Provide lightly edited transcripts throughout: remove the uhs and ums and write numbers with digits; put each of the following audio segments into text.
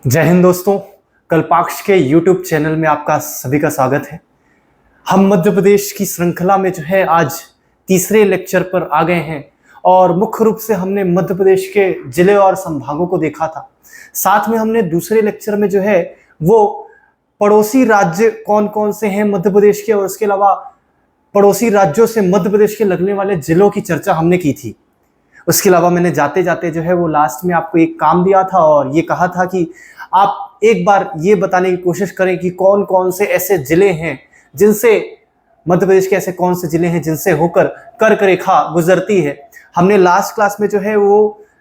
जय हिंद दोस्तों, कल्पाक्ष के YouTube चैनल में आपका सभी का स्वागत है। हम मध्य प्रदेश की श्रृंखला में जो है आज तीसरे लेक्चर पर आ गए हैं और मुख्य रूप से हमने मध्य प्रदेश के जिले और संभागों को देखा था। साथ में हमने दूसरे लेक्चर में जो है वो पड़ोसी राज्य कौन कौन से हैं मध्य प्रदेश के, और उसके अलावा पड़ोसी राज्यों से मध्य प्रदेश के लगने वाले जिलों की चर्चा हमने की थी। उसके अलावा मैंने जाते जाते जो है वो लास्ट में आपको एक काम दिया था और ये कहा था कि आप एक बार ये बताने की कोशिश करें कि कौन कौन से ऐसे जिले हैं जिनसे मध्य प्रदेश के ऐसे कौन से जिले हैं जिनसे होकर कर्क रेखा गुजरती है। हमने लास्ट क्लास में जो है वो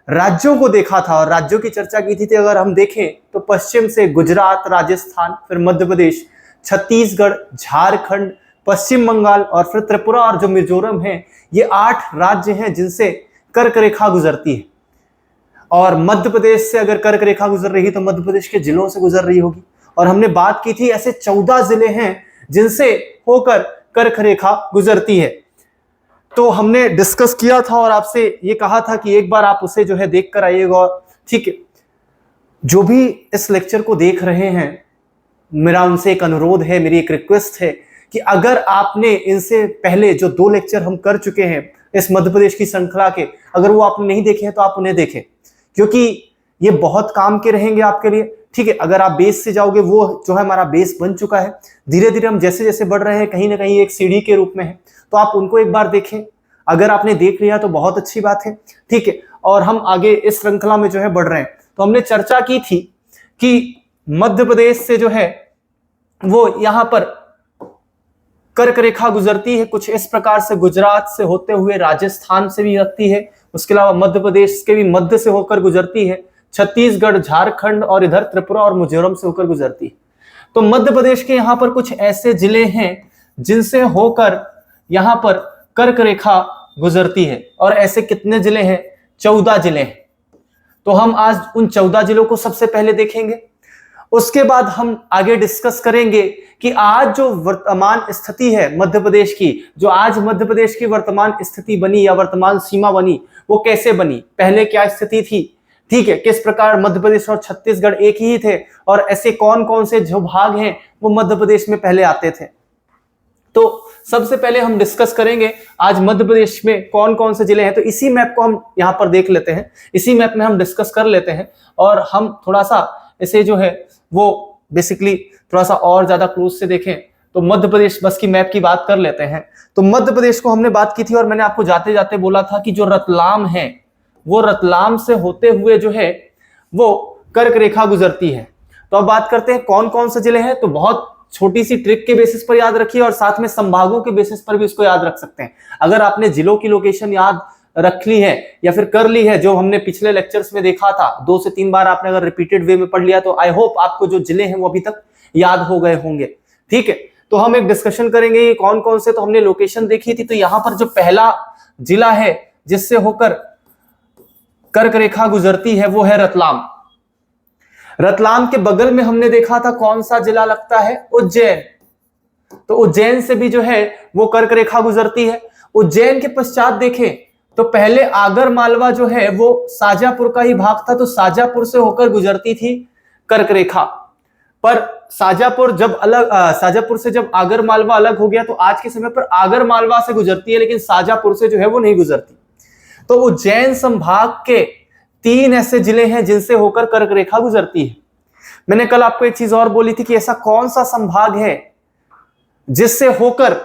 राज्यों को देखा था और राज्यों की चर्चा की थी। अगर हम देखें तो पश्चिम से गुजरात, राजस्थान, फिर मध्य प्रदेश, छत्तीसगढ़, झारखंड, पश्चिम बंगाल और फिर त्रिपुरा और जो मिजोरम है, ये 8 राज्य हैं जिनसे कर्क रेखा गुजरती है। और मध्य प्रदेश से अगर कर्क रेखा गुजर रही है तो मध्य प्रदेश के जिलों से गुजर रही होगी। और हमने बात की थी ऐसे 14 जिले हैं जिनसे होकर कर्क रेखा गुजरती है। तो हमने डिस्कस किया था और आपसे ये कहा था कि एक बार आप उसे जो है देख कर आइएगा। और ठीक है, जो भी इस लेक्चर को देख रहे हैं, मेरा उनसे एक अनुरोध है, मेरी एक रिक्वेस्ट है कि अगर आपने इनसे पहले जो 2 लेक्चर हम कर चुके हैं इस मध्य प्रदेश की श्रृंखला के, अगर वो आपने नहीं देखे हैं तो आप उन्हें देखें, क्योंकि ये बहुत काम के रहेंगे आपके लिए। ठीक है, अगर आप बेस से जाओगे, वो जो है हमारा बेस बन चुका है। धीरे धीरे हम जैसे जैसे बढ़ रहे हैं कहीं ना कहीं एक सीढ़ी के रूप में है, तो आप उनको एक बार देखें। अगर आपने देख लिया तो बहुत अच्छी बात है। ठीक है, और हम आगे इस श्रृंखला में जो है बढ़ रहे हैं। तो हमने चर्चा की थी कि मध्य प्रदेश से जो है वो यहां पर कर्क रेखा गुजरती है कुछ इस प्रकार से, गुजरात से होते हुए राजस्थान से भी लगती है। उसके अलावा मध्य प्रदेश के भी मध्य से होकर गुजरती है, छत्तीसगढ़, झारखंड और इधर त्रिपुरा और मिजोरम से होकर गुजरती है। तो मध्य प्रदेश के यहाँ पर कुछ ऐसे जिले हैं जिनसे होकर यहाँ पर कर्क रेखा गुजरती है। और ऐसे कितने जिले हैं? 14 जिले हैं। तो हम आज उन 14 जिलों को सबसे पहले देखेंगे। उसके बाद हम आगे डिस्कस करेंगे कि आज जो वर्तमान स्थिति है मध्य प्रदेश की, जो आज मध्य प्रदेश की वर्तमान स्थिति बनी या वर्तमान सीमा बनी, वो कैसे बनी, पहले क्या स्थिति थी। ठीक है, किस प्रकार मध्य प्रदेश और छत्तीसगढ़ एक ही थे और ऐसे कौन कौन से जो भाग हैं वो मध्य प्रदेश में पहले आते थे। तो सबसे पहले हम डिस्कस करेंगे आज मध्य प्रदेश में कौन कौन से जिले हैं। तो इसी मैप को हम यहाँ पर देख लेते हैं, इसी मैप में हम डिस्कस कर लेते हैं और हम थोड़ा सा इसे जो है वो बेसिकली थोड़ा सा और ज्यादा क्लोज से देखें। तो मध्य प्रदेश बस की मैप की बात कर लेते हैं। तो मध्य प्रदेश को हमने बात की थी और मैंने आपको जाते जाते बोला था कि जो रतलाम है वो रतलाम से होते हुए जो है वो कर्क रेखा गुजरती है। तो अब बात करते हैं कौन कौन से जिले हैं। तो बहुत छोटी सी ट्रिक के बेसिस पर याद रखिए और साथ में संभागों के बेसिस पर भी इसको याद रख सकते हैं। अगर आपने जिलों की लोकेशन याद रख ली है या फिर कर ली है, जो हमने पिछले लेक्चर्स में देखा था, 2 से 3 बार आपने अगर रिपीटेड वे में पढ़ लिया, तो आई होप आपको जो जिले हैं वो अभी तक याद हो गए होंगे। ठीक है, तो हम एक डिस्कशन करेंगे ये कौन कौन से। तो हमने लोकेशन देखी थी। तो यहां पर जो पहला जिला है जिससे होकर कर्क रेखा गुजरती है वो है रतलाम। रतलाम के बगल में हमने देखा था कौन सा जिला लगता है? उज्जैन। तो उज्जैन से भी जो है वो कर्क रेखा गुजरती है। उज्जैन के पश्चात देखें तो पहले आगर मालवा जो है वो शाजापुर का ही भाग था, तो शाजापुर से होकर गुजरती थी कर्क रेखा। पर शाजापुर से जब आगर मालवा अलग हो गया तो आज के समय पर आगर मालवा से गुजरती है, लेकिन शाजापुर से जो है वो नहीं गुजरती। तो उज्जैन संभाग के 3 ऐसे जिले हैं जिनसे होकर कर्क रेखा गुजरती है। मैंने कल आपको एक चीज और बोली थी कि ऐसा कौन सा संभाग है जिससे होकर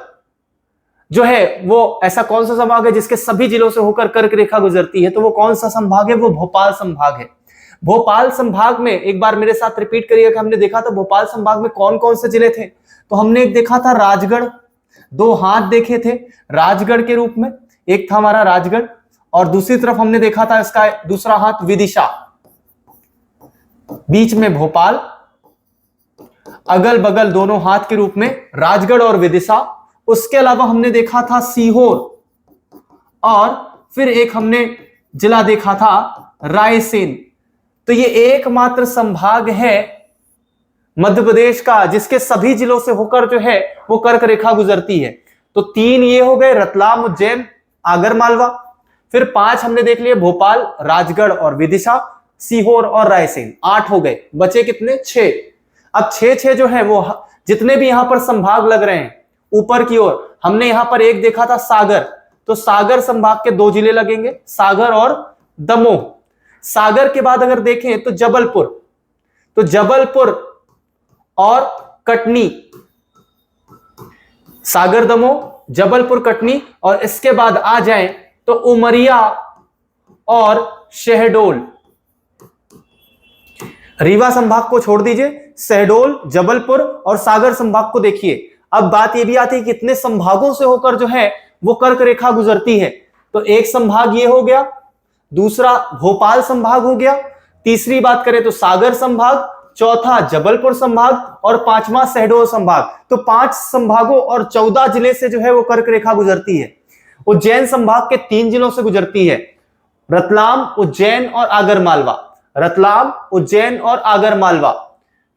जो है वो ऐसा कौन सा संभाग है जिसके सभी जिलों से होकर कर्क रेखा गुजरती है। तो वो कौन सा संभाग है? वो भोपाल संभाग है। भोपाल संभाग में एक बार मेरे साथ रिपीट करिएगा कि हमने देखा था भोपाल संभाग में कौन कौन से जिले थे। तो हमने एक देखा था राजगढ़, 2 हाथ देखे थे राजगढ़ के रूप में, एक था हमारा राजगढ़ और दूसरी तरफ हमने देखा था इसका दूसरा हाथ विदिशा, बीच में भोपाल, अगल बगल दोनों हाथ के रूप में राजगढ़ और विदिशा। उसके अलावा हमने देखा था सीहोर और फिर एक हमने जिला देखा था रायसेन। तो ये एकमात्र संभाग है मध्य प्रदेश का जिसके सभी जिलों से होकर जो है वो कर्क रेखा गुजरती है। तो 3 ये हो गए, रतलाम, उज्जैन, आगर मालवा। फिर 5 हमने देख लिए, भोपाल, राजगढ़ और विदिशा। सीहोर और रायसेन, 8 हो गए, बचे कितने? 6। अब 6 जो है वो जितने भी यहां पर संभाग लग रहे हैं ऊपर की ओर, हमने यहां पर एक देखा था सागर, तो सागर संभाग के 2 जिले लगेंगे, सागर और दमोह। सागर के बाद अगर देखें तो जबलपुर और कटनी, सागर दमोह जबलपुर कटनी, और इसके बाद आ जाएं तो उमरिया और शहडोल। रीवा संभाग को छोड़ दीजिए, शहडोल, जबलपुर और सागर संभाग को देखिए। अब बात यह भी आती है कि कितने संभागों से होकर जो है वो कर्क रेखा गुजरती है। तो एक संभाग ये हो गया, दूसरा भोपाल संभाग हो गया, तीसरी बात करें तो सागर संभाग, चौथा जबलपुर संभाग और पांचवा शहडोल संभाग। तो 5 संभागों और 14 जिले से जो है वो कर्क रेखा गुजरती है। उज्जैन संभाग के 3 जिलों से गुजरती है, रतलाम, उज्जैन और आगरमालवा। रतलाम, उज्जैन और आगरमालवा।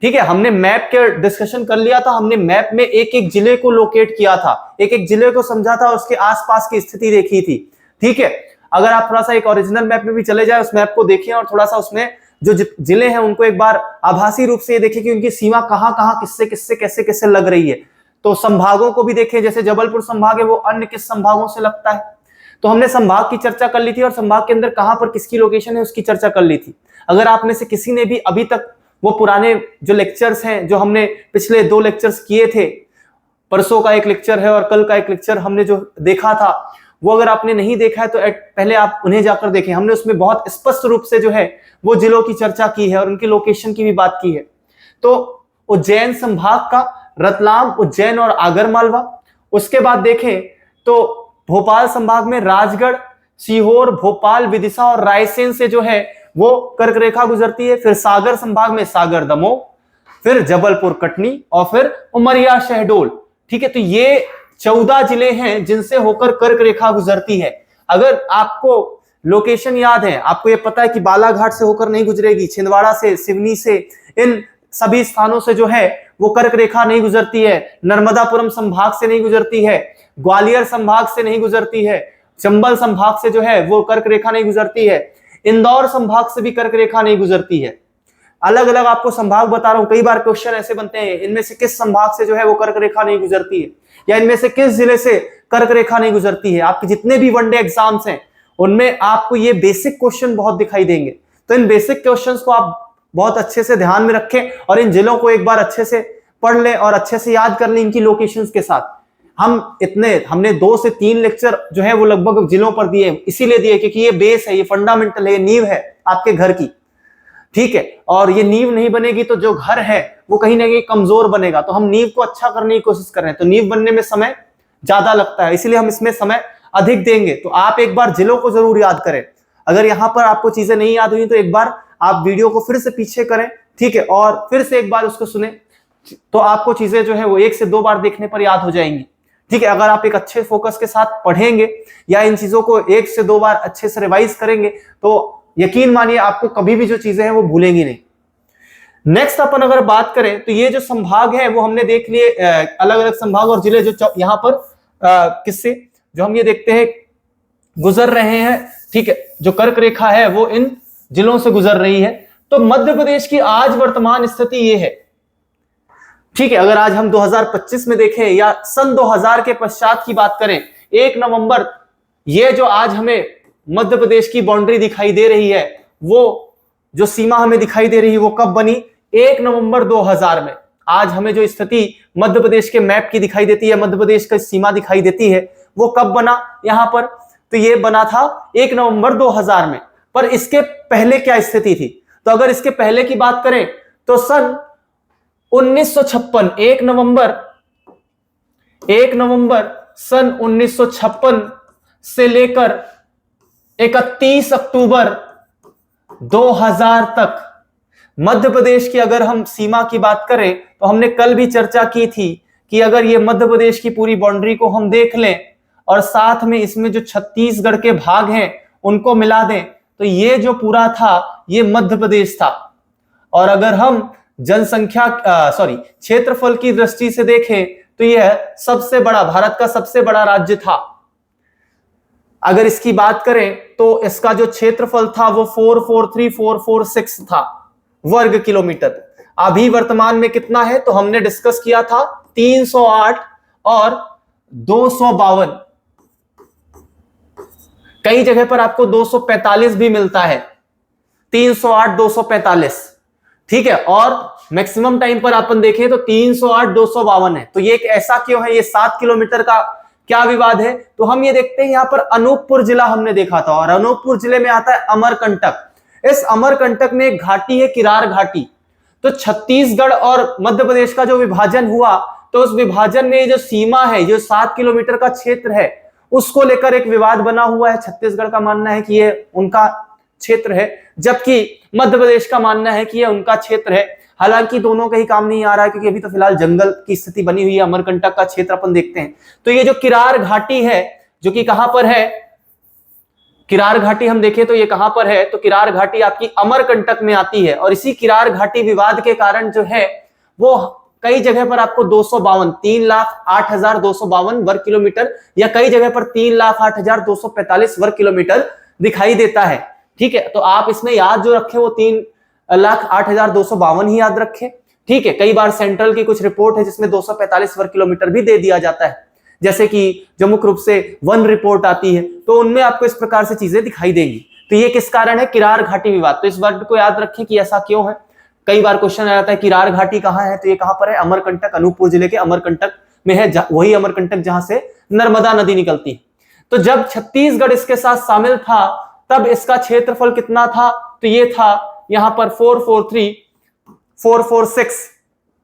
ठीक है, हमने मैप के डिस्कशन कर लिया था, हमने मैप में एक एक जिले को लोकेट किया था, एक एक जिले को समझा था, उसके आसपास की स्थिति देखी थी। ठीक है, अगर आप थोड़ा सा एक ओरिजिनल मैप में भी चले जाए, उस मैप को देखें और थोड़ा सा उसमें जो जिले हैं उनको एक बार आभासी रूप से ये देखें कि उनकी सीमा कहां कहां किससे किससे कैसे कैसे लग रही है। तो संभागों को भी देखें, जैसे जबलपुर संभाग है वो अन्य किस संभागों से लगता है। तो हमने संभाग की चर्चा कर ली थी और संभाग के अंदर कहां पर किसकी लोकेशन है उसकी चर्चा कर ली थी। अगर आप में से किसी ने भी अभी तक वो पुराने जो लेक्चर्स हैं, जो हमने पिछले 2 लेक्चर्स किए थे, परसों का एक लेक्चर है और कल का एक लेक्चर हमने जो देखा था, वो अगर आपने नहीं देखा है तो पहले आप उन्हें जाकर देखें। हमने उसमें बहुत स्पष्ट रूप से जो है वो जिलों की चर्चा की है और उनकी लोकेशन की भी बात की है। तो उज्जैन संभाग का रतलाम, उज्जैन और आगरमालवा। उसके बाद देखें तो भोपाल संभाग में राजगढ़, सीहोर, भोपाल, विदिशा और रायसेन से जो है वो कर्क रेखा गुजरती है। फिर सागर संभाग में सागर दमोह, फिर जबलपुर कटनी और फिर उमरिया शहडोल। ठीक है, तो ये 14 जिले हैं जिनसे होकर कर्क रेखा गुजरती है। अगर आपको लोकेशन याद है, आपको ये पता है कि बालाघाट से होकर नहीं गुजरेगी, छिंदवाड़ा से, सिवनी से, इन सभी स्थानों से जो है वो कर्क रेखा नहीं गुजरती है। नर्मदापुरम संभाग से नहीं गुजरती है, ग्वालियर संभाग से नहीं गुजरती है, चंबल संभाग से जो है वो कर्क रेखा नहीं गुजरती है, इंदौर संभाग से भी कर्क रेखा नहीं गुजरती है। अलग अलग आपको संभाग बता रहा हूं, कई बार क्वेश्चन ऐसे बनते हैं, इनमें से किस संभाग से जो है वो कर्क रेखा नहीं गुजरती है, या इनमें से किस जिले से कर्क रेखा नहीं गुजरती है। आपके जितने भी वनडे एग्जाम्स हैं उनमें आपको ये बेसिक क्वेश्चन बहुत दिखाई देंगे। तो इन बेसिक क्वेश्चंस को आप बहुत अच्छे से ध्यान में रखें और इन जिलों को एक बार अच्छे से पढ़ लें और अच्छे से याद कर लें इनकी लोकेशंस के साथ। हमने 2 से 3 लेक्चर जो है वो लगभग जिलों पर दिए, इसीलिए दिए क्योंकि ये बेस है, ये फंडामेंटल है, ये नींव है आपके घर की। ठीक है, और ये नींव नहीं बनेगी तो जो घर है वो कहीं ना कहीं कमजोर बनेगा। तो हम नींव को अच्छा करने की कोशिश कर रहे हैं, तो नींव बनने में समय ज्यादा लगता है, इसीलिए हम इसमें समय अधिक देंगे। तो आप एक बार जिलों को जरूर याद करें। अगर यहां पर आपको चीजें नहीं याद हुई तो एक बार आप वीडियो को फिर से पीछे करें, ठीक है, और फिर से एक बार उसको सुने, तो आपको चीजें जो है वो 1 से 2 बार देखने पर याद हो जाएंगी। ठीक है, अगर आप एक अच्छे फोकस के साथ पढ़ेंगे या इन चीजों को 1 से 2 बार अच्छे से रिवाइज करेंगे तो यकीन मानिए आपको कभी भी जो चीजें हैं वो भूलेंगी नहीं। नेक्स्ट अपन अगर बात करें तो ये जो संभाग है वो हमने देख लिए, अलग अलग संभाग और जिले जो यहाँ पर किससे जो हम ये देखते हैं गुजर रहे हैं। ठीक है, जो कर्क रेखा है वो इन जिलों से गुजर रही है। तो मध्य प्रदेश की आज वर्तमान स्थिति ये है। ठीक है, अगर आज हम 2025 में देखें या सन 2000 के पश्चात की बात करें, 1 नवंबर, ये जो आज हमें मध्य प्रदेश की बाउंड्री दिखाई दे रही है, वो जो सीमा हमें दिखाई दे रही है वो कब बनी? 1 नवंबर 2000 में। आज हमें जो स्थिति मध्य प्रदेश के मैप की दिखाई देती है, मध्य प्रदेश की सीमा दिखाई देती है, वो कब बना यहां पर? तो ये बना था 1 नवंबर 2000 में। पर इसके पहले क्या स्थिति थी? तो अगर इसके पहले की बात करें तो सन 1956, 1 नवंबर सन 1956 से लेकर 31 अक्टूबर 2000 तक मध्य प्रदेश की अगर हम सीमा की बात करें तो हमने कल भी चर्चा की थी कि अगर ये मध्य प्रदेश की पूरी बाउंड्री को हम देख लें और साथ में इसमें जो छत्तीसगढ़ के भाग हैं उनको मिला दें तो ये जो पूरा था ये मध्य प्रदेश था। और अगर हम क्षेत्रफल की दृष्टि से देखें तो यह सबसे बड़ा, भारत का सबसे बड़ा राज्य था। अगर इसकी बात करें तो इसका जो क्षेत्रफल था वो 443446 था वर्ग किलोमीटर। अभी वर्तमान में कितना है तो हमने डिस्कस किया था 308 और 252। कई जगह पर आपको 245 भी मिलता है, 308 245, ठीक है। और मैक्सिमम टाइम पर अपन देखें तो 308 252 है। तो ये एक ऐसा क्यों है, ये 7 किलोमीटर का क्या विवाद है? तो हम ये देखते हैं यहां पर अनूपपुर जिला हमने देखा था, और अनूपपुर जिले में आता है अमरकंटक। इस अमरकंटक में एक घाटी है किरार घाटी। तो छत्तीसगढ़ और मध्य प्रदेश का जो विभाजन हुआ, तो उस विभाजन में जो सीमा है, जो 7 किलोमीटर का क्षेत्र है, उसको लेकर एक विवाद बना हुआ है। छत्तीसगढ़ का मानना है कि ये उनका क्षेत्र है, जबकि मध्य प्रदेश का मानना है कि ये उनका क्षेत्र है। हालांकि दोनों का ही काम नहीं आ रहा है, क्योंकि अभी तो फिलहाल जंगल की स्थिति बनी हुई है। अमरकंटक का क्षेत्र अपन देखते हैं, तो ये जो किरार घाटी है, जो कि कहां पर है, किरार घाटी हम देखें तो ये कहां पर है, तो किरार घाटी आपकी अमरकंटक में आती है। और इसी किरार घाटी विवाद के कारण जो है वो कई जगह पर आपको 252 3,08,252 वर्ग किलोमीटर, या कई जगह पर 3,08,245 वर्ग किलोमीटर दिखाई देता है, ठीक है। तो आप इसमें याद जो रखे वो 3,08,252 ही याद रखें, ठीक है। कई बार सेंट्रल की कुछ रिपोर्ट है जिसमें 245 वर्ग किलोमीटर भी दे दिया जाता है, जैसे कि जो मुख्य रूप से वन रिपोर्ट आती है, तो उनमें आपको इस प्रकार से चीजें दिखाई देंगी। तो ये किस कारण है, किरार घाटी विवाद। तो इस वर्ड को याद रखें कि ऐसा क्यों है। कई बार क्वेश्चन आ जाता है किरार घाटी कहां है, तो ये कहां पर है, अमरकंटक, अनूपपुर जिले के अमरकंटक में है, वही अमरकंटक जहां से नर्मदा नदी निकलती है। तो जब छत्तीसगढ़ इसके साथ शामिल था, तब इसका क्षेत्रफल कितना था, तो ये था यहां पर 443,446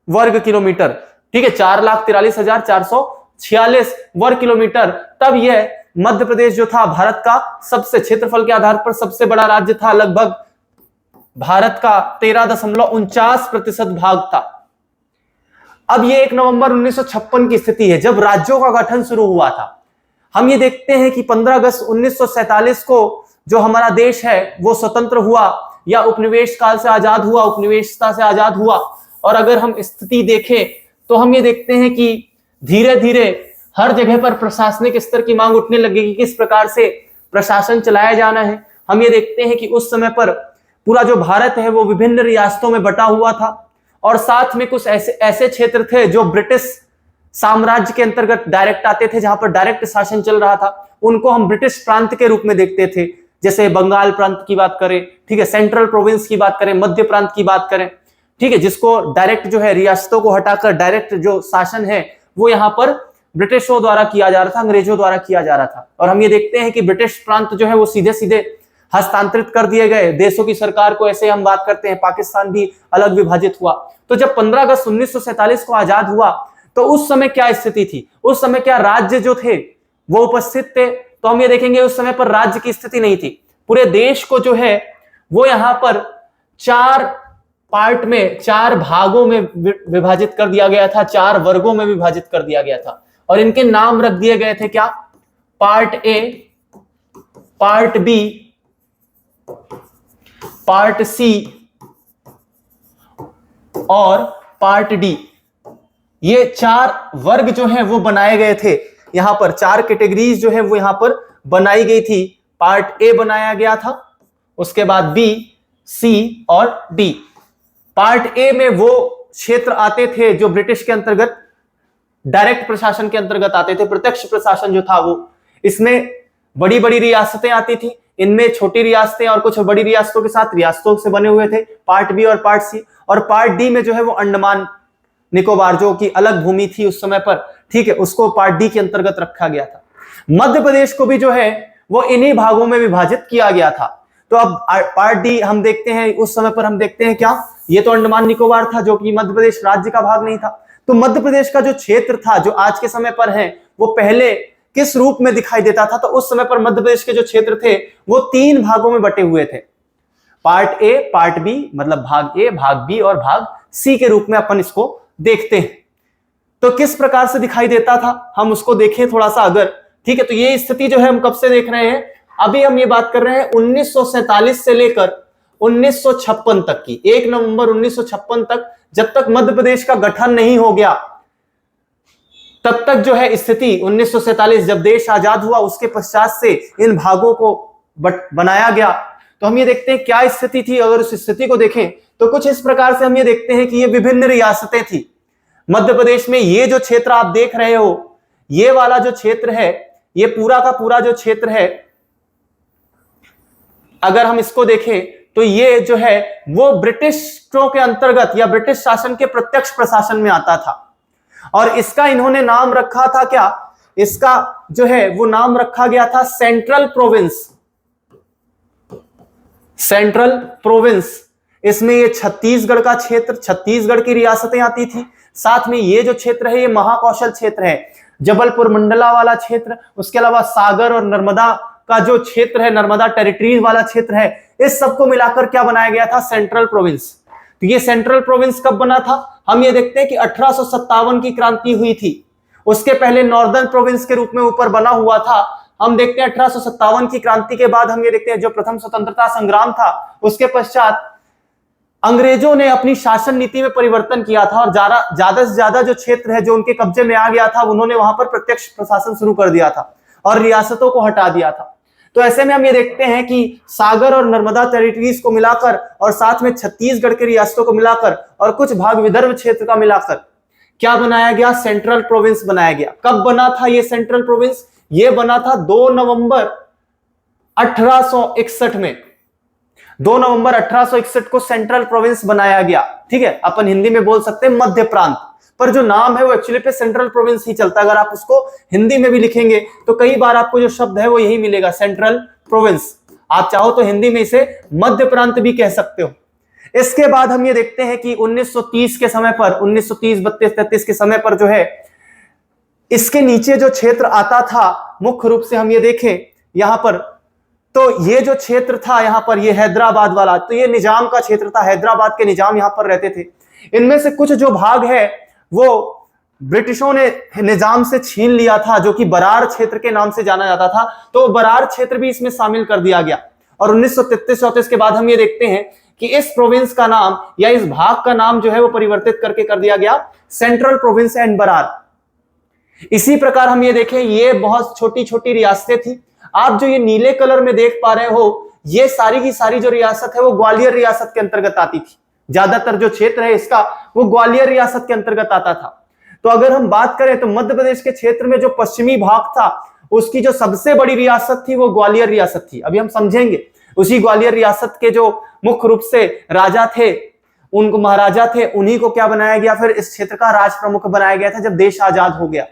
वर्ग किलोमीटर, ठीक है, 4,43,446 वर्ग किलोमीटर। तब यह मध्य प्रदेश जो था भारत का सबसे क्षेत्रफल के आधार पर सबसे बड़ा राज्य था, लगभग भारत का 13.49% भाग था। अब ये 1 नवंबर 1956 की स्थिति है, जब राज्यों का गठन शुरू हुआ था। हम ये देखते हैं कि 15 अगस्त 1947 को जो हमारा देश है वो स्वतंत्र हुआ, या उपनिवेश काल से आजाद हुआ, उपनिवेशता से आजाद हुआ। और अगर हम स्थिति देखें तो हम ये देखते हैं कि धीरे धीरे हर जगह पर प्रशासनिक स्तर की मांग उठने लगेगी, किस प्रकार से प्रशासन चलाया जाना है। हम ये देखते हैं कि उस समय पर पूरा जो भारत है वो विभिन्न रियासतों में बटा हुआ था, और साथ में कुछ ऐसे क्षेत्र थे जो ब्रिटिश साम्राज्य के अंतर्गत डायरेक्ट आते थे, जहां पर डायरेक्ट शासन चल रहा था। उनको हम ब्रिटिश प्रांत के रूप में देखते थे, जैसे बंगाल प्रांत की बात करें, ठीक है, सेंट्रल प्रोविंस की बात करें, मध्य प्रांत की बात करें, ठीक है, जिसको डायरेक्ट जो है रियासतों को हटाकर डायरेक्ट जो शासन है वो यहाँ पर ब्रिटिशों द्वारा किया जा रहा था, अंग्रेजों द्वारा किया जा रहा था। और हम ये देखते हैं कि ब्रिटिश प्रांत जो है वो सीधे सीधे हस्तांतरित कर दिए गए देशों की सरकार को। ऐसे हम बात करते हैं पाकिस्तान भी अलग विभाजित हुआ। तो जब 15 अगस्त 1947 को आजाद हुआ, तो उस समय क्या स्थिति थी, उस समय क्या राज्य जो थे वो उपस्थित थे, तो हम ये देखेंगे उस समय पर राज्य की स्थिति नहीं थी। पूरे देश को जो है वो यहां पर 4 पार्ट में, 4 भागों में विभाजित कर दिया गया था, 4 वर्गों में विभाजित कर दिया गया था, और इनके नाम रख दिए गए थे क्या, part A, part B, part C और पार्ट डी। ये 4 वर्ग जो है वो बनाए गए थे, यहां पर 4 कैटेगरीज जो है वो यहां पर बनाई गई थी। पार्ट ए बनाया गया था, उसके बाद बी, सी और डी। पार्ट ए में वो क्षेत्र आते थे जो ब्रिटिश के अंतर्गत डायरेक्ट प्रशासन के अंतर्गत आते थे, प्रत्यक्ष प्रशासन जो था वो। इसमें बड़ी बड़ी रियासतें आती थी, इनमें छोटी रियासतें और कुछ बड़ी रियासतों के साथ रियासतों से बने हुए थे, पार्ट बी और पार्ट सी। और पार्ट डी में जो है वो अंडमान निकोबार, जो कि अलग भूमि थी उस समय पर, ठीक है, उसको पार्ट डी के अंतर्गत रखा गया था। मध्य प्रदेश को भी जो है वो इन्हीं भागों में विभाजित किया गया था। तो अब पार्ट डी हम देखते हैं, उस समय पर हम देखते हैं क्या, ये तो अंडमान निकोबार था जो कि मध्य प्रदेश राज्य का भाग नहीं था। तो मध्य प्रदेश का जो क्षेत्र था जो आज के समय पर है वो पहले किस रूप में दिखाई देता था, तो उस समय पर मध्य प्रदेश के जो क्षेत्र थे वो 3 भागों में बटे हुए थे, पार्ट ए, पार्ट बी, मतलब भाग ए, भाग बी और भाग सी के रूप में अपन इसको देखते हैं। तो किस प्रकार से दिखाई देता था हम उसको देखें थोड़ा सा अगर, ठीक है। तो ये स्थिति जो है हम कब से देख रहे हैं, अभी हम ये बात कर रहे हैं 1947 से लेकर 1956 तक की, 1 नवंबर 1956 तक, जब तक मध्य प्रदेश का गठन नहीं हो गया, तब तक जो है स्थिति 1947 जब देश आजाद हुआ उसके पश्चात से इन भागों को बनाया गया, तो हम ये देखते हैं क्या स्थिति थी। अगर उस स्थिति को देखें तो कुछ इस प्रकार से हम ये देखते हैं कि ये विभिन्न रियासतें थी। मध्य प्रदेश में ये जो क्षेत्र आप देख रहे हो, ये वाला जो क्षेत्र है, ये पूरा का पूरा जो क्षेत्र है, अगर हम इसको देखें तो ये जो है वो ब्रिटिशों के अंतर्गत या ब्रिटिश शासन के प्रत्यक्ष प्रशासन में आता था। और इसका इन्होंने नाम रखा था क्या, इसका जो है वो नाम रखा गया था सेंट्रल प्रोविंस। सेंट्रल प्रोविंस, इसमें ये छत्तीसगढ़ का क्षेत्र, छत्तीसगढ़ की रियासतें आती थी। साथ में ये जो क्षेत्र है ये महाकौशल क्षेत्र है, जबलपुर मंडला वाला क्षेत्र, उसके अलावा सागर और नर्मदा का जो क्षेत्र है, नर्मदा टेरिटरीज वाला क्षेत्र है, इस सबको मिलाकर क्या बनाया गया था, सेंट्रल प्रोविंस। तो ये सेंट्रल प्रोविंस कब बना था, हम ये देखते हैं कि 1857 की क्रांति हुई थी। उसके पहले नॉर्दर्न प्रोविंस के रूप में ऊपर बना हुआ था। हम देखते हैं 1857 की क्रांति के बाद हम ये देखते हैं जो प्रथम स्वतंत्रता संग्राम था, उसके पश्चात अंग्रेजों ने अपनी शासन नीति में परिवर्तन किया था और ज्यादा से ज्यादा जो क्षेत्र है जो उनके कब्जे में आ गया था, उन्होंने वहां पर प्रत्यक्ष प्रशासन शुरू कर दिया था और रियासतों को हटा दिया था। तो ऐसे में हम ये देखते हैं कि सागर और नर्मदा टेरिटरीज को मिलाकर और साथ में छत्तीसगढ़ के रियासतों को मिलाकर और कुछ भाग विदर्भ क्षेत्र का मिलाकर क्या बनाया गया, सेंट्रल प्रोविंस बनाया गया। कब बना था ये सेंट्रल प्रोविंस, ये बना था 2 नवंबर 1861 में। 2 नवंबर 1861 को सेंट्रल प्रोविंस बनाया गया। ठीक है, अपन हिंदी में बोल सकते हैं मध्य प्रांत, पर जो नाम है वो एक्चुअली पे सेंट्रल प्रोविंस ही चलता है। अगर आप उसको हिंदी में भी लिखेंगे तो कई बार आपको जो शब्द है वो यही मिलेगा, सेंट्रल प्रोविंस। आप चाहो तो हिंदी में इसे मध्य प्रांत भी कह सकते हो। इसके बाद हम ये देखते हैं कि 1930 के समय पर, 1930, 32, 33 के समय पर जो है इसके नीचे जो क्षेत्र आता था, मुख्य रूप से हम ये देखें यहां पर, तो ये जो क्षेत्र था यहां पर, ये हैदराबाद वाला, तो ये निजाम का क्षेत्र था। हैदराबाद के निजाम यहां पर रहते थे। इनमें से कुछ जो भाग है वो ब्रिटिशों ने निजाम से छीन लिया था, जो कि बरार क्षेत्र के नाम से जाना जाता था। तो बरार क्षेत्र भी इसमें शामिल कर दिया गया। और 1933-34 के बाद हम ये देखते हैं कि इस प्रोविंस का नाम या इस भाग का नाम जो है वो परिवर्तित करके कर दिया गया सेंट्रल प्रोविंस एंड बरार। इसी प्रकार हम ये देखें, ये बहुत छोटी छोटी रियासतें थी। आप जो ये नीले कलर में देख पा रहे हो, ये सारी की सारी जो रियासत है वो ग्वालियर रियासत के अंतर्गत आती थी। ज्यादातर जो क्षेत्र है इसका वो ग्वालियर रियासत के अंतर्गत आता था। तो अगर हम बात करें तो मध्य प्रदेश के क्षेत्र में जो पश्चिमी भाग था उसकी जो सबसे बड़ी रियासत थी वो ग्वालियर रियासत थी। अभी हम समझेंगे। उसी ग्वालियर रियासत के जो मुख्य रूप से राजा थे, उनको महाराजा थे, उन्हीं को क्या बनाया गया, फिर इस क्षेत्र का राज प्रमुख बनाया गया था जब देश आजाद हो गया।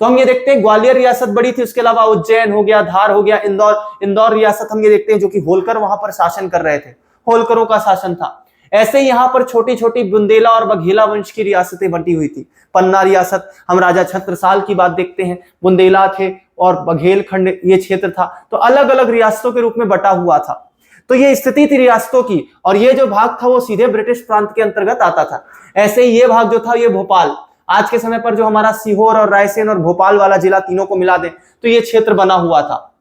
तो हम ये देखते हैं ग्वालियर रियासत बड़ी थी। उसके अलावा उज्जैन हो गया, धार हो गया, इंदौर रियासत हम ये देखते हैं जो कि होलकर वहां पर शासन कर रहे थे, होलकरों का शासन था। ऐसे ही यहाँ पर छोटी छोटी बुंदेला और बघेला वंश की रियासतें बंटी हुई थी। पन्ना रियासत, हम राजा छत्रसाल की बात देखते हैं, बुंदेला थे और बघेलखंड ये क्षेत्र था। तो अलग अलग रियासतों के रूप में बटा हुआ था। तो ये स्थिति थी रियासतों की, और ये जो भाग था वो सीधे ब्रिटिश प्रांत के अंतर्गत आता था। ऐसे ही ये भाग जो था ये भोपाल, आज के समय पर जो हमारा सीहोर और रायसेन और भोपाल वाला जिला, तीनों को मिला दें तो ये क्षेत्र बना हुआ था।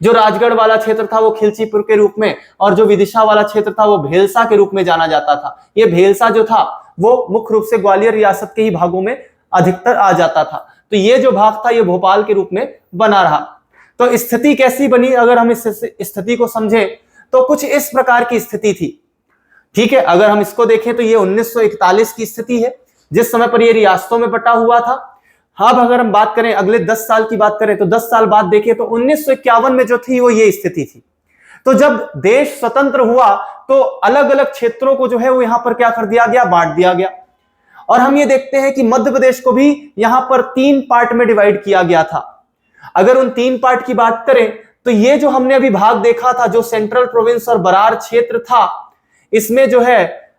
जो राजगढ़ वाला क्षेत्र था वो खिलचीपुर के रूप में, और जो विदिशा वाला क्षेत्र था वो भेलसा के रूप में जाना जाता था। ये भेलसा जो था वो मुख्य रूप से ग्वालियर रियासत के ही भागों में अधिकतर आ जाता था। तो ये जो भाग था ये भोपाल के रूप में बना रहा। तो स्थिति कैसी बनी, अगर हम इस स्थिति को समझें तो कुछ इस प्रकार की स्थिति थी। ठीक है, अगर हम इसको देखें तो ये 1941 की स्थिति है, जिस समय पर ये रियासतों में बटा हुआ था। अब अगर हम बात करें अगले 10 साल की बात करें तो 10 साल बाद देखें तो 1951 में जो थी वो ये स्थिति थी। तो जब देश स्वतंत्र हुआ तो अलग अलग क्षेत्रों को जो है वो यहां पर क्या कर दिया गया, बांट दिया गया। और हम ये देखते हैं कि मध्य प्रदेश को भी यहां पर 3 पार्ट में डिवाइड किया गया था। अगर उन 3 पार्ट की बात करें तो ये जो हमने अभी भाग देखा था, जो सेंट्रल प्रोविंस और बरार क्षेत्र था, इसमें जो है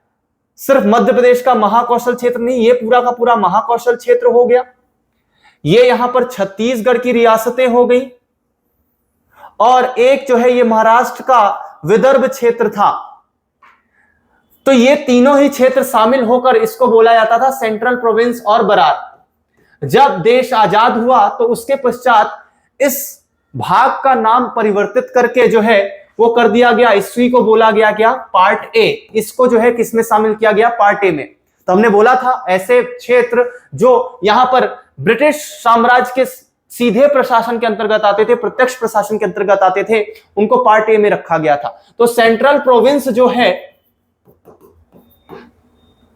सिर्फ मध्य प्रदेश का महाकौशल क्षेत्र नहीं, ये पूरा का पूरा महाकौशल क्षेत्र हो गया। ये यहां पर छत्तीसगढ़ की रियासतें हो गई, और एक जो है ये महाराष्ट्र का विदर्भ क्षेत्र था। तो ये तीनों ही क्षेत्र शामिल होकर इसको बोला जाता था सेंट्रल प्रोविंस और बरार। जब देश आजाद हुआ तो उसके पश्चात इस भाग का नाम परिवर्तित करके जो है वो कर दिया गया, इसी को बोला गया क्या, पार्ट ए। इसको जो है किसमें शामिल किया गया, पार्ट ए में। तो हमने बोला था ऐसे क्षेत्र जो यहां पर ब्रिटिश साम्राज्य के सीधे प्रशासन के अंतर्गत आते थे, प्रत्यक्ष प्रशासन के अंतर्गत आते थे, उनको पार्ट ए में रखा गया था। तो सेंट्रल प्रोविंस जो है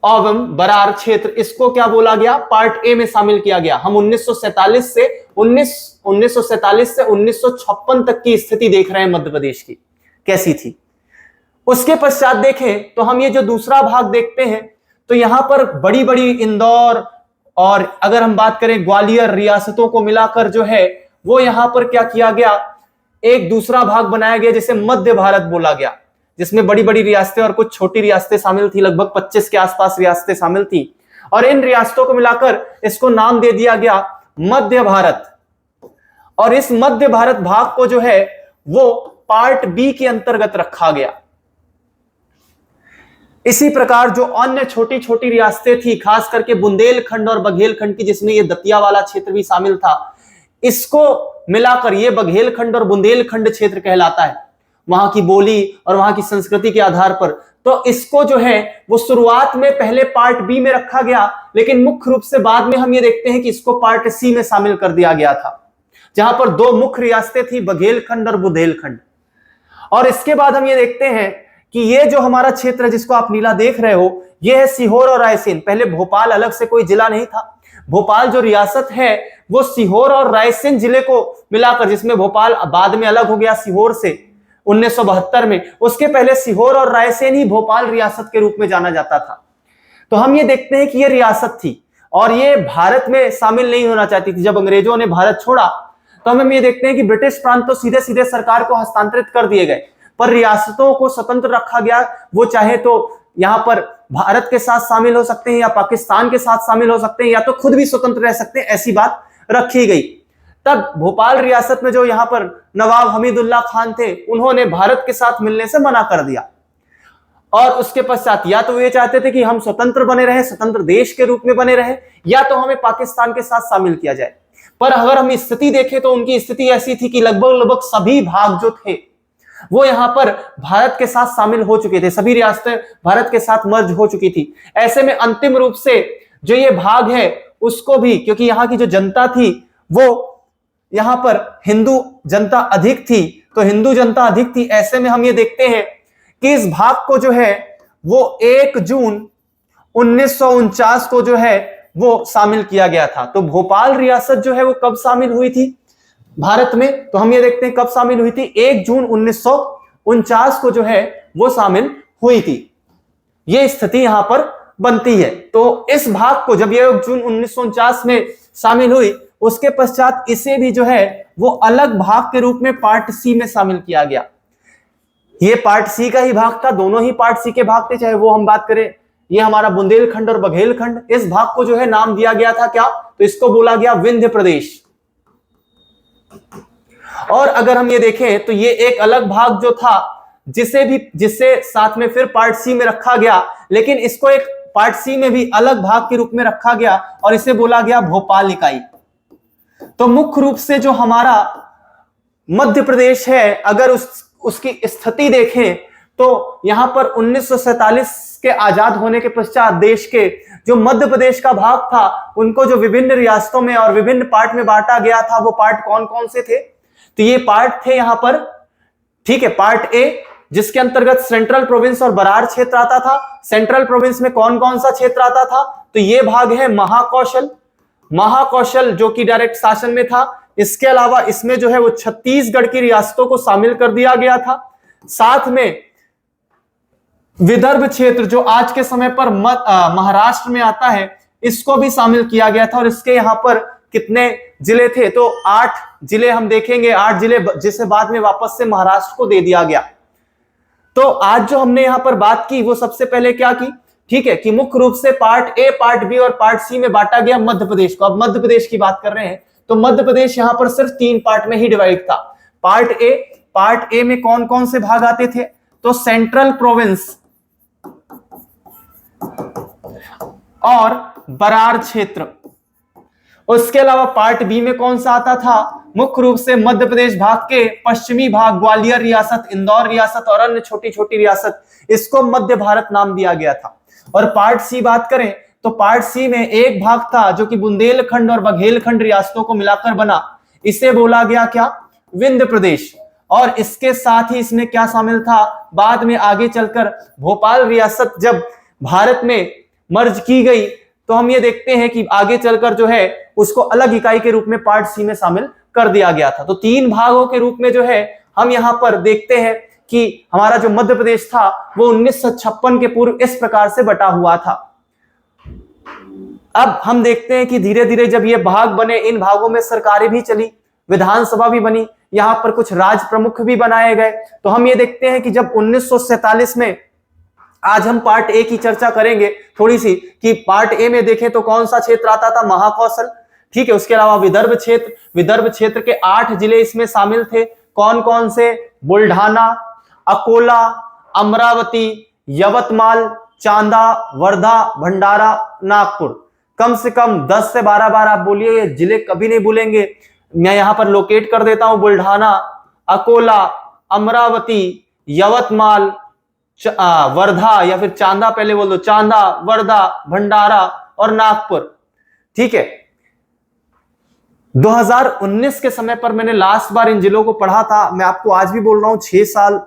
एवं बरार क्षेत्र, इसको क्या बोला गया, पार्ट ए में शामिल किया गया। हम 1947 से 1956 तक की स्थिति देख रहे हैं मध्य प्रदेश की कैसी थी। उसके पश्चात देखें तो हम ये जो दूसरा भाग देखते हैं तो यहां पर बड़ी बड़ी इंदौर और अगर हम बात करें ग्वालियर रियासतों को मिलाकर जो है वो यहां पर क्या किया गया, एक दूसरा भाग बनाया गया जिसे मध्य भारत बोला गया, जिसमें बड़ी बड़ी रियासतें और कुछ छोटी रियासतें शामिल थी, लगभग 25 के आसपास रियासतें शामिल थी। और इन रियासतों को मिलाकर इसको नाम दे दिया गया मध्य भारत। और इस मध्य भारत भाग को जो है वो पार्ट बी के अंतर्गत रखा गया। इसी प्रकार जो अन्य छोटी छोटी रियासतें थी, खास करके बुंदेलखंड और बघेलखंड की, जिसमें ये दतिया वाला क्षेत्र भी शामिल था, इसको मिलाकर ये बघेलखंड और बुंदेलखंड क्षेत्र कहलाता है, वहां की बोली और वहां की संस्कृति के आधार पर। तो इसको जो है वो शुरुआत में पहले पार्ट बी में रखा गया, लेकिन मुख्य रूप से बाद में हम ये देखते हैं कि इसको पार्ट सी में शामिल कर दिया गया था, जहां पर दो मुख्य रियासतें थी, बघेलखंड और बुंदेलखंड। और इसके बाद हम ये देखते हैं कि ये जो हमारा क्षेत्र है जिसको आप नीला देख रहे हो, ये है सीहोर और रायसेन। पहले भोपाल अलग से कोई जिला नहीं था, भोपाल जो रियासत है वो सीहोर और रायसेन जिले को मिलाकर, जिसमें भोपाल बाद में अलग हो गया सीहोर से 1972 में, उसके पहले सीहोर और रायसेन ही भोपाल रियासत के रूप में जाना जाता था। तो हम ये देखते हैं कि ये रियासत थी और ये भारत में शामिल नहीं होना चाहती थी। जब अंग्रेजों ने भारत छोड़ा तो हम ये देखते हैं कि ब्रिटिश प्रांत तो सीधे सीधे सरकार को हस्तांतरित कर दिए गए, पर रियासतों को स्वतंत्र रखा गया। वो चाहे तो यहां पर भारत के साथ शामिल हो सकते हैं या पाकिस्तान के साथ शामिल हो सकते हैं या तो खुद भी स्वतंत्र रह सकते हैं, ऐसी बात रखी गई। तब भोपाल रियासत में जो यहां पर नवाब हमीदुल्लाह खान थे, उन्होंने भारत के साथ मिलने से मना कर दिया। और उसके पश्चात या तो ये चाहते थे कि हम स्वतंत्र बने रहे, स्वतंत्र देश के रूप में बने रहे, या तो हमें पाकिस्तान के साथ शामिल किया जाए। पर अगर हम स्थिति देखें तो उनकी स्थिति ऐसी थी कि लगभग सभी भाग जो थे वो यहां पर भारत के साथ शामिल हो चुके थे, सभी रियासतें भारत के साथ मर्ज हो चुकी थी। ऐसे में अंतिम रूप से जो ये भाग है उसको भी, क्योंकि यहाँ की जो जनता थी वो यहां पर हिंदू जनता अधिक थी, तो हिंदू जनता अधिक थी, ऐसे में हम ये देखते हैं कि इस भाग को जो है वो 1 जून 1949 को जो है वो शामिल किया गया था। तो भोपाल रियासत जो है वो कब शामिल हुई थी भारत में, तो हम ये देखते हैं कब शामिल हुई थी, 1 जून 1949 को जो है वो शामिल हुई थी। ये स्थिति यहां पर बनती है। तो इस भाग को जब ये 1 जून 1949 में शामिल हुई, उसके पश्चात इसे भी जो है वो अलग भाग के रूप में पार्ट सी में शामिल किया गया। ये पार्ट सी का ही भाग था, दोनों ही पार्ट सी के भाग थे, चाहे वो हम बात करें ये हमारा बुंदेलखंड और बघेलखंड। इस भाग को जो है नाम दिया गया था क्या, तो इसको बोला गया विंध्य प्रदेश। और अगर हम ये देखें तो ये एक अलग भाग जो था जिससे साथ में फिर पार्ट सी में रखा गया, लेकिन इसको एक पार्ट सी में भी अलग भाग के रूप में रखा गया और इसे बोला गया भोपाल इकाई। तो मुख्य रूप से जो हमारा मध्य प्रदेश है, अगर उसकी स्थिति देखें तो यहां पर 1947 के आजाद होने के पश्चात देश के जो मध्य प्रदेश का भाग था उनको जो विभिन्न रियासतों में और विभिन्न पार्ट में बांटा गया था, वो पार्ट कौन कौन से थे, तो ये पार्ट थे यहां पर, ठीक है, पार्ट ए जिसके अंतर्गत सेंट्रल प्रोविंस और बरार क्षेत्र आता था। सेंट्रल प्रोविंस में कौन कौन सा क्षेत्र आता था, तो ये भाग है महाकौशल जो कि डायरेक्ट शासन में था। इसके अलावा इसमें जो है वो छत्तीसगढ़ की रियासतों को शामिल कर दिया गया था। साथ में विदर्भ क्षेत्र जो आज के समय पर महाराष्ट्र में आता है, इसको भी शामिल किया गया था। और इसके यहां पर कितने जिले थे, तो 8 जिले हम देखेंगे, 8 जिले जिसे बाद में वापस से महाराष्ट्र को दे दिया गया। तो आज जो हमने यहां पर बात की वो सबसे पहले क्या की, ठीक है, कि मुख्य रूप से पार्ट ए, पार्ट बी और पार्ट सी में बांटा गया मध्य प्रदेश को। अब मध्य प्रदेश की बात कर रहे हैं तो मध्य प्रदेश यहां पर सिर्फ 3 पार्ट में ही डिवाइड था। पार्ट ए में कौन कौन से भाग आते थे, तो सेंट्रल प्रोविंस और बरार क्षेत्र। उसके अलावा पार्ट बी में कौन सा आता था, मुख्य रूप से मध्य प्रदेश भाग के पश्चिमी भाग, ग्वालियर रियासत, इंदौर रियासत और अन्य छोटी छोटी रियासत, इसको मध्य भारत नाम दिया गया था। और पार्ट सी बात करें तो पार्ट सी में एक भाग था जो कि बुंदेलखंड और बघेलखंड रियासतों को मिलाकर बना, इसे बोला गया क्या, विंध्य प्रदेश। और इसके साथ ही इसमें क्या शामिल था, बाद में आगे चलकर भोपाल रियासत जब भारत में मर्ज की गई तो हम ये देखते हैं कि आगे चलकर जो है उसको अलग इकाई के रूप में पार्ट सी में शामिल कर दिया गया था। तो 3 भागों के रूप में जो है हम यहां पर देखते हैं कि हमारा जो मध्य प्रदेश था वो 1956 के पूर्व इस प्रकार से बटा हुआ था। अब हम देखते हैं कि धीरे धीरे जब ये भाग बने, इन भागों में सरकारें भी चली, विधानसभा भी बनी, यहां पर कुछ राज प्रमुख भी बनाए गए। तो हम ये देखते हैं कि जब 1947 में, आज हम पार्ट ए की चर्चा करेंगे थोड़ी सी, कि पार्ट ए में देखें तो कौन सा क्षेत्र आता था, महाकौशल, ठीक है। उसके अलावा विदर्भ क्षेत्र के 8 जिले इसमें शामिल थे। कौन कौन से, बुल्ढाना, अकोला, अमरावती, यवतमाल, चांदा, वर्धा, भंडारा, नागपुर। कम से कम 10 से 12 बार आप बोलिए, ये जिले कभी नहीं भूलेंगे। मैं यहां पर लोकेट कर देता हूं, बुल्ढाना, अकोला, अमरावती, यवतमाल, वर्धा, या फिर चांदा, पहले बोल दो, चांदा, वर्धा, भंडारा और नागपुर, ठीक है। 2019 के समय पर मैंने लास्ट बार इन जिलों को पढ़ा था। मैं आपको आज भी बोल रहा हूं, 6 साल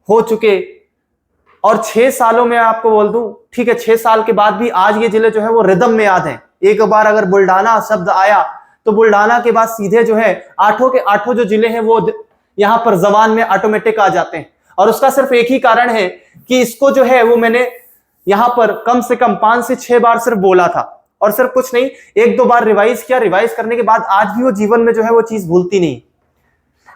हो चुके, और 6 सालों में आपको बोल दूं, ठीक है, 6 साल के बाद भी आज ये जिले जो है वो रिदम में याद हैं। एक बार अगर बुल्ढाना शब्द आया तो बुल्ढाना के बाद सीधे जो है 8 के 8 जो जिले हैं वो यहां पर जबान में ऑटोमेटिक आ जाते हैं। और उसका सिर्फ एक ही कारण है कि इसको जो है वो मैंने यहां पर कम से कम 5 से 6 बार सिर्फ बोला था, और सिर्फ कुछ नहीं, 1-2 बार रिवाइज किया। रिवाइज करने के बाद आज भी वो जीवन में जो है वो चीज भूलती नहीं।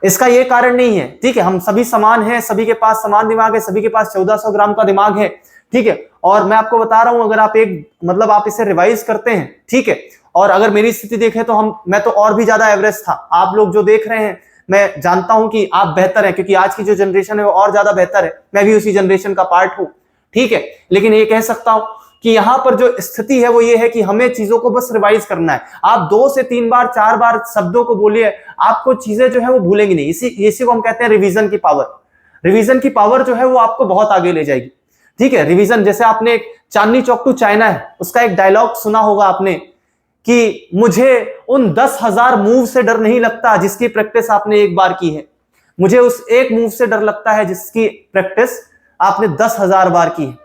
इसका ये कारण नहीं है, ठीक है, हम सभी समान हैं, सभी के पास समान दिमाग है, सभी के पास 1400 ग्राम का दिमाग है, ठीक है। और मैं आपको बता रहा हूं, अगर आप आप इसे रिवाइज करते हैं, ठीक है, और अगर मेरी स्थिति देखें तो मैं तो और भी ज्यादा एवरेज था। आप लोग जो देख रहे हैं, मैं जानता हूं कि आप बेहतर हैं, क्योंकि आज की जो जनरेशन है वो और ज्यादा बेहतर है। मैं भी उसी जनरेशन का पार्ट हूं, ठीक है। लेकिन ये कह सकता हूं कि यहां पर जो स्थिति है वो ये है कि हमें चीजों को बस रिवाइज करना है। आप 2 से 3 बार 4 बार शब्दों को बोलिए, आपको चीजें जो है वो भूलेंगी नहीं। इसी को हम कहते हैं रिवीजन की पावर। रिवीजन की पावर जो है वो आपको बहुत आगे ले जाएगी, ठीक है। रिवीजन, जैसे आपने चांदनी चौक टू चाइना है, उसका एक डायलॉग सुना होगा आपने कि मुझे उन 10,000 मूव से डर नहीं लगता जिसकी प्रैक्टिस आपने एक बार की है, मुझे उस एक मूव से डर लगता है जिसकी प्रैक्टिस आपने 10,000 बार की है।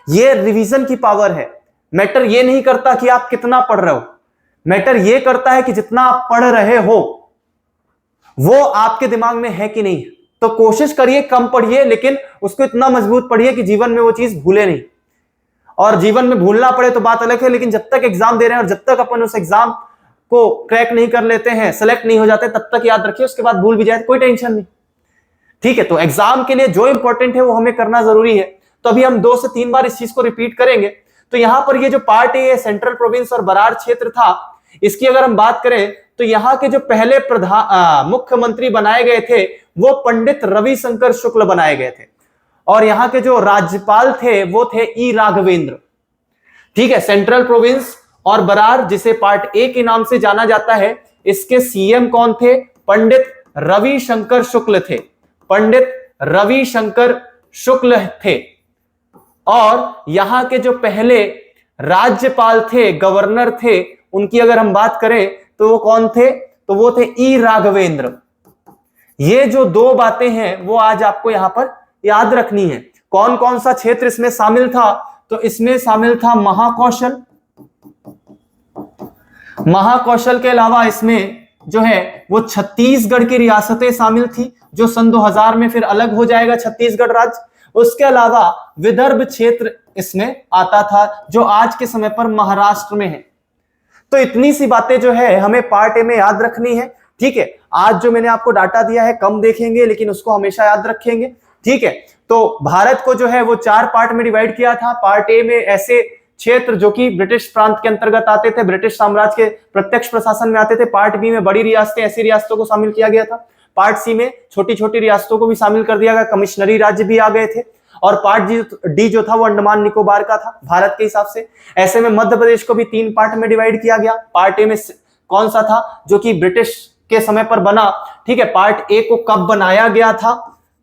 ये रिवीजन की पावर है। मैटर ये नहीं करता कि आप कितना पढ़ रहे हो, मैटर ये करता है कि जितना आप पढ़ रहे हो वो आपके दिमाग में है कि नहीं। तो कोशिश करिए कम पढ़िए, लेकिन उसको इतना मजबूत पढ़िए कि जीवन में वो चीज भूले नहीं। और जीवन में भूलना पड़े तो बात अलग है, लेकिन जब तक एग्जाम दे रहे हैं और जब तक अपन उस एग्जाम को क्रैक नहीं कर लेते हैं, सेलेक्ट नहीं हो जाते, तब तक याद रखिए, उसके बाद भूल भी जाए कोई टेंशन नहीं, ठीक है। तो एग्जाम के लिए जो इंपॉर्टेंट है वो हमें करना जरूरी है। तो अभी हम 2 से 3 बार इस चीज को रिपीट करेंगे। तो यहां पर ये जो पार्ट ए सेंट्रल प्रोविंस और बरार क्षेत्र था, इसकी अगर हम बात करें तो यहाँ के जो पहले मुख्यमंत्री बनाए गए थे वो पंडित रविशंकर शुक्ल बनाए गए थे, और यहाँ के जो राज्यपाल थे वो थे ई राघवेंद्र, ठीक है। सेंट्रल प्रोविंस और बरार, जिसे पार्ट ए के नाम से जाना जाता है, इसके सीएम कौन थे, पंडित रविशंकर शुक्ल थे, पंडित रविशंकर शुक्ल थे। और यहां के जो पहले राज्यपाल थे, गवर्नर थे, उनकी अगर हम बात करें तो वो कौन थे, तो वो थे ई राघवेंद्र। ये जो 2 बातें हैं वो आज आपको यहां पर याद रखनी है। कौन कौन सा क्षेत्र इसमें शामिल था, तो इसमें शामिल था महाकौशल। महाकौशल के अलावा इसमें जो है वो छत्तीसगढ़ की रियासतें शामिल थी, जो सन 2000 में फिर अलग हो जाएगा छत्तीसगढ़ राज्य। उसके अलावा विदर्भ क्षेत्र इसमें आता था, जो आज के समय पर महाराष्ट्र में है। तो इतनी सी बातें जो है हमें पार्ट ए में याद रखनी है, ठीक है। आज जो मैंने आपको डाटा दिया है कम देखेंगे, लेकिन उसको हमेशा याद रखेंगे, ठीक है। तो भारत को जो है वो 4 पार्ट में डिवाइड किया था। पार्ट ए में ऐसे क्षेत्र जो कि ब्रिटिश प्रांत के अंतर्गत आते थे, ब्रिटिश साम्राज्य के प्रत्यक्ष प्रशासन में आते थे। पार्ट बी में बड़ी रियासतें, ऐसी रियासतों को शामिल किया गया था। पार्ट सी में छोटी छोटी रियासतों को भी शामिल कर दिया गया, कमिश्नरी राज्य भी आ गए थे। और पार्ट डी जो था वो अंडमान निकोबार का था भारत के हिसाब से। ऐसे में मध्य प्रदेश को भी 3 पार्ट में डिवाइड किया गया। पार्ट ए में कौन सा था, जो कि ब्रिटिश के समय पर बना, ठीक है। पार्ट ए को कब बनाया गया था,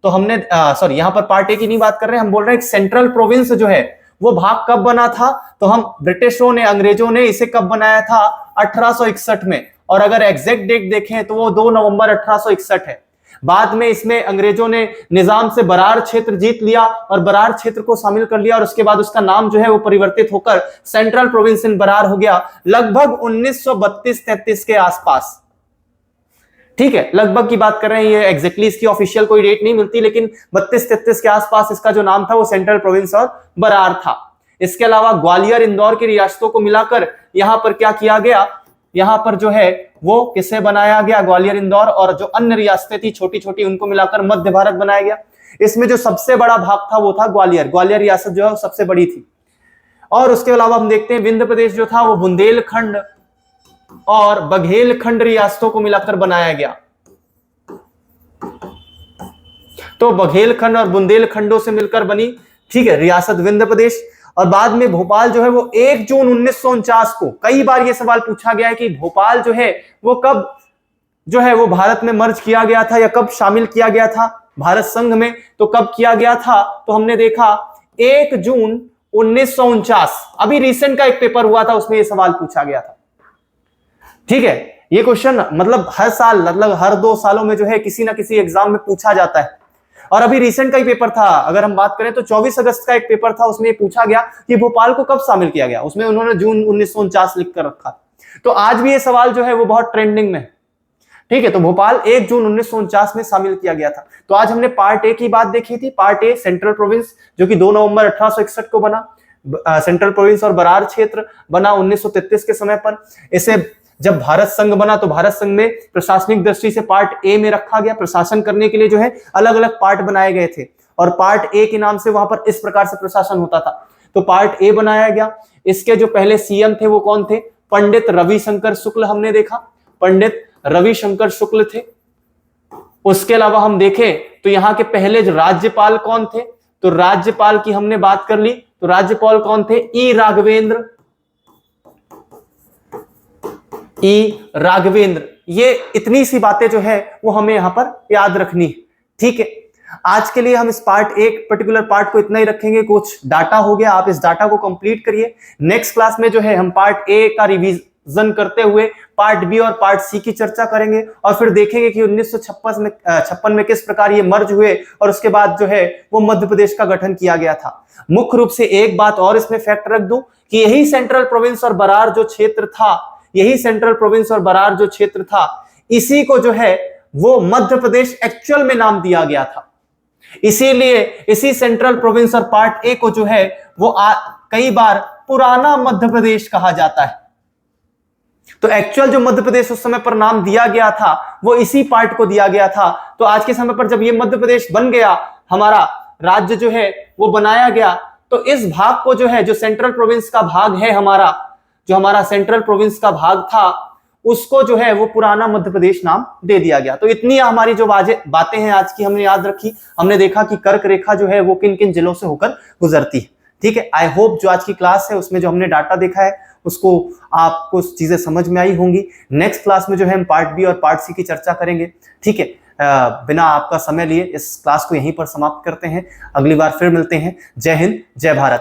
तो हमने सॉरी, यहां पर पार्ट ए की नहीं बात कर रहे हैं, हम बोल रहे हैं सेंट्रल प्रोविंस जो है वो भाग कब बना था, तो हम ब्रिटिशों ने, अंग्रेजों ने इसे कब बनाया था, 1861 में। और अगर एग्जैक्ट डेट देखें तो वो 2 नवंबर 1861 है। बाद में इसमें अंग्रेजों ने निजाम से बरार क्षेत्र जीत लिया और बरार क्षेत्र को शामिल कर लिया, और उसके बाद उसका नाम जो है वो परिवर्तित होकर सेंट्रल प्रोविंस इन बरार हो गया लगभग 1932-33 के आसपास। ठीक है, लगभग की बात कर रहे हैं, ये एग्जैक्टली इसकी ऑफिशियल कोई डेट नहीं मिलती, लेकिन 32-33 के आसपास इसका जो नाम था वो सेंट्रल प्रोविंस और बरार था। इसके अलावा ग्वालियर, इंदौर की रियासतों को मिलाकर यहां पर क्या किया गया, यहां पर जो है वो किसे बनाया गया, ग्वालियर, इंदौर और जो अन्य रियासतें थी छोटी छोटी उनको मिलाकर मध्य भारत बनाया गया। इसमें जो सबसे बड़ा भाग था वो था ग्वालियर। ग्वालियर रियासत जो है वो सबसे बड़ी थी। और उसके अलावा हम देखते हैं विंध्य प्रदेश जो था वो बुंदेलखंड और बघेलखंड रियासतों को मिलाकर बनाया गया। तो बघेलखंड और बुंदेलखंडों से मिलकर बनी, ठीक है, रियासत विंध्य प्रदेश। और बाद में भोपाल जो है वो 1 जून 1949 को, कई बार ये सवाल पूछा गया है कि भोपाल जो है वो कब जो है वो भारत में मर्ज किया गया था या कब शामिल किया गया था भारत संघ में, तो कब किया गया था, तो हमने देखा 1 जून 1949। अभी रिसेंट का एक पेपर हुआ था उसमें ये सवाल पूछा गया था। ठीक है, ये क्वेश्चन मतलब हर साल, मतलब हर 2 सालों में जो है किसी ना किसी एग्जाम में पूछा जाता है। और अभी रिसेंट का ही पेपर था, अगर हम बात करें तो 24 अगस्त का एक पेपर था, उसमें पूछा गया कि भोपाल को कब शामिल किया गया, उसमें उन्होंने जून 1949 लिख कर रखा। तो आज भी ये सवाल जो है वो बहुत ट्रेंडिंग में है। ठीक है, तो भोपाल 1 जून 1949 में शामिल किया गया था। तो आज हमने पार्ट ए की बात देखी थी। पार्ट ए सेंट्रल प्रोविंस जो कि 2 नवंबर 1861 को बना, सेंट्रल प्रोविंस और बरार क्षेत्र बना 1933 के समय पर। इसे जब भारत संघ बना तो भारत संघ में प्रशासनिक दृष्टि से पार्ट ए में रखा गया। प्रशासन करने के लिए जो है अलग अलग पार्ट बनाए गए थे, और पार्ट ए के नाम से वहां पर इस प्रकार से प्रशासन होता था। तो पार्ट ए बनाया गया। इसके जो पहले सीएम थे वो कौन थे, पंडित रविशंकर शुक्ल, हमने देखा पंडित रविशंकर शुक्ल थे। उसके अलावा हम देखें तो यहाँ के पहले जो राज्यपाल कौन थे, तो राज्यपाल की हमने बात कर ली, तो राज्यपाल कौन थे, ई राघवेंद्र। ये इतनी सी बातें जो है वो हमें यहां पर याद रखनी है। ठीक है, आज के लिए हम इस पार्ट एक पर्टिकुलर पार्ट को इतना ही रखेंगे। कुछ डाटा हो गया, आप इस डाटा को कंप्लीट करिए। नेक्स्ट क्लास में जो है हम पार्ट ए का रिवीजन करते हुए पार्ट बी और पार्ट सी की चर्चा करेंगे, और फिर देखेंगे कि 1956 में किस प्रकार ये मर्ज हुए और उसके बाद जो है वो मध्य प्रदेश का गठन किया गया था। मुख्य रूप से एक बात और इसमें फैक्ट रख दूं कि यही सेंट्रल प्रोविंस और बरार जो क्षेत्र था, यही सेंट्रल प्रोविंस और बरार जो क्षेत्र था, इसी को जो है वो मध्य प्रदेश एक्चुअल में नाम दिया गया था। इसीलिए इसी सेंट्रल प्रोविंस और पार्ट ए को जो है वो कई बार पुराना मध्य प्रदेश कहा जाता है। तो एक्चुअल जो मध्य प्रदेश उस समय पर नाम दिया गया था वो इसी पार्ट को दिया गया था। तो आज के समय पर जब ये मध्य प्रदेश बन गया, हमारा राज्य जो है वो बनाया गया, तो इस भाग को जो है, जो सेंट्रल प्रोविंस का भाग है हमारा, जो हमारा सेंट्रल प्रोविंस का भाग था, उसको जो है वो पुराना मध्य प्रदेश नाम दे दिया गया। तो इतनी हमारी जो बातें हैं आज की हमने याद रखी। हमने देखा कि कर्क रेखा जो है वो किन किन जिलों से होकर गुजरती है। ठीक है, आई होप जो आज की क्लास है उसमें जो हमने डाटा देखा है उसको आपको चीजें समझ में आई होंगी। नेक्स्ट क्लास में जो है हम पार्ट बी और पार्ट सी की चर्चा करेंगे। ठीक है, बिना आपका समय लिए इस क्लास को यहीं पर समाप्त करते हैं। अगली बार फिर मिलते हैं। जय हिंद, जय भारत।